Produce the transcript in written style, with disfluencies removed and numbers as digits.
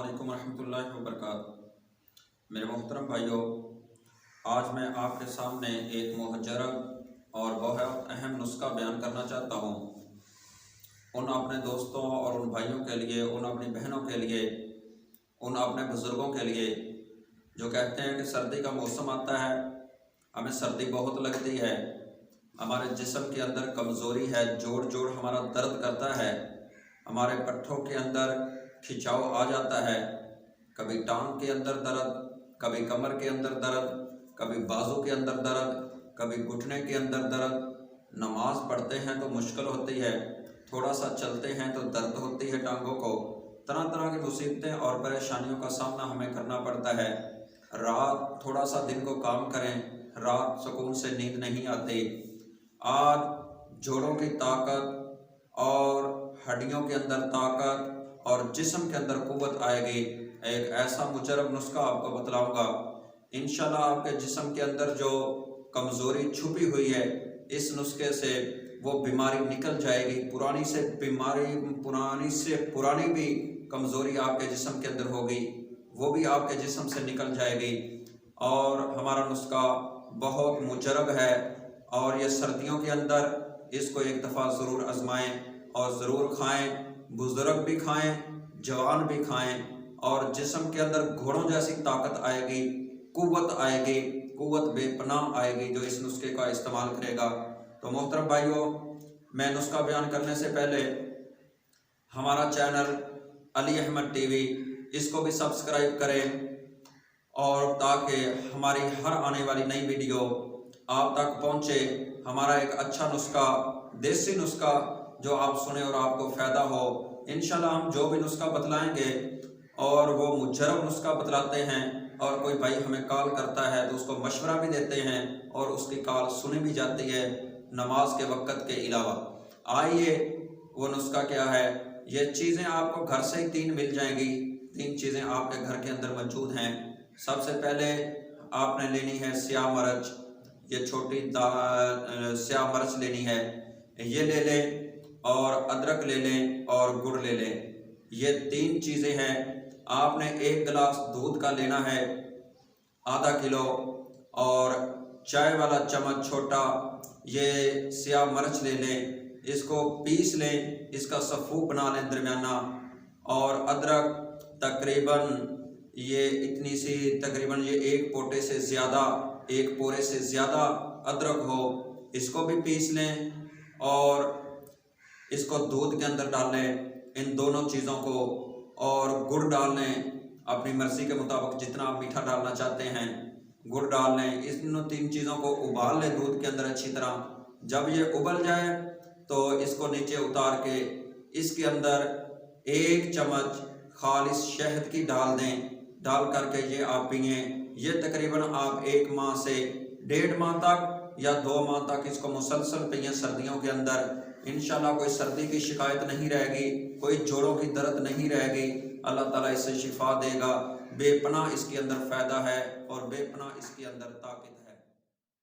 अस्सलामुअलैकुम रहमतुल्लाहि व बरकातुहू। मेरे मोहतरम भाइयों, आज मैं आपके सामने एक मुजरब और बहुत अहम नुस्खा बयान करना चाहता हूँ। उन अपने दोस्तों और उन भाइयों के लिए, उन अपनी बहनों के लिए, उन अपने बुज़ुर्गों के लिए जो कहते हैं कि सर्दी का मौसम आता है, हमें सर्दी बहुत लगती है, हमारे जिस्म के अंदर कमज़ोरी है, जोड़ जोड़ हमारा दर्द करता है, हमारे पट्ठों के अंदर खिंचाव आ जाता है, कभी टांग के अंदर दर्द, कभी कमर के अंदर दर्द, कभी बाजू के अंदर दर्द, कभी घुटने के अंदर दर्द। नमाज पढ़ते हैं तो मुश्किल होती है, थोड़ा सा चलते हैं तो दर्द होती है टांगों को। तरह तरह की मुसीबतें और परेशानियों का सामना हमें करना पड़ता है। रात थोड़ा सा दिन को काम करें, रात सुकून से नींद नहीं आती। आज जोड़ों की ताकत और हड्डियों के अंदर ताकत और जिस्म के अंदर कुव्वत आएगी। एक ऐसा मुजरब नुस्खा आपको बतलाऊंगा, इंशाल्लाह आपके जिस्म के अंदर जो कमज़ोरी छुपी हुई है, इस नुस्खे से वो बीमारी निकल जाएगी। पुरानी से पुरानी भी कमज़ोरी आपके जिस्म के अंदर होगी, वो भी आपके जिस्म से निकल जाएगी। और हमारा नुस्खा बहुत मुजरब है और ये सर्दियों के अंदर इसको एक दफ़ा ज़रूर आजमाएं और ज़रूर खाएं। बुज़ुर्ग भी खाएं, जवान भी खाएं, और जिस्म के अंदर घोड़ों जैसी ताकत आएगी, कुव्वत आएगी, कुव्वत बेपनाह आएगी जो इस नुस्खे का इस्तेमाल करेगा। तो मोहतरम भाइयों, मैं नुस्खा बयान करने से पहले हमारा चैनल अली अहमद टीवी, इसको भी सब्सक्राइब करें और ताकि हमारी हर आने वाली नई वीडियो आप तक पहुंचे। हमारा एक अच्छा नुस्खा, देसी नुस्खा जो आप सुने और आपको फ़ायदा हो। इंशाल्लाह हम जो भी नुस्खा बतलाएंगे और वो मुजरब नुस्खा बतलाते हैं, और कोई भाई हमें कॉल करता है तो उसको मशवरा भी देते हैं और उसकी कॉल सुनी भी जाती है नमाज के वक़्त के अलावा। आइए वो नुस्खा क्या है। ये चीज़ें आपको घर से ही 3 मिल जाएंगी। 3 चीज़ें आपके घर के अंदर मौजूद हैं। सबसे पहले आपने लेनी है स्याह मिर्च, ये छोटी स्याह मिर्च लेनी है, ये ले लें, और अदरक ले लें और गुड़ ले लें। ये 3 चीज़ें हैं। आपने 1 गिलास दूध का लेना है, आधा किलो, और चाय वाला चम्मच छोटा ये स्याह मिर्च ले लें, इसको पीस लें, इसका सफ़ूक बना लें दरमियाना। और अदरक तकरीबन ये इतनी सी, तकरीबन ये 1 पोटे से ज़्यादा, 1 पोरे से ज़्यादा अदरक हो, इसको भी पीस लें और इसको दूध के अंदर डाल लें, इन दोनों चीज़ों को, और गुड़ डाल लें अपनी मर्ज़ी के मुताबिक, जितना आप मीठा डालना चाहते हैं गुड़ डाल लें। इन 3 चीज़ों को उबाल लें दूध के अंदर अच्छी तरह। जब ये उबल जाए तो इसको नीचे उतार के इसके अंदर 1 चम्मच खालिस शहद की डाल दें। डाल करके ये आप पिएँ। ये तकरीबन आप 1 माह से 1.5 माह तक या 2 माह तक इसको मुसलसल पिएँ सर्दियों के अंदर। इंशाल्लाह कोई सर्दी की शिकायत नहीं रहेगी, कोई जोड़ों की दर्द नहीं रहेगी। अल्लाह ताला इससे शिफा देगा। बेपनाह इसके अंदर फ़ायदा है और बेपनाह इसके अंदर ताकत है।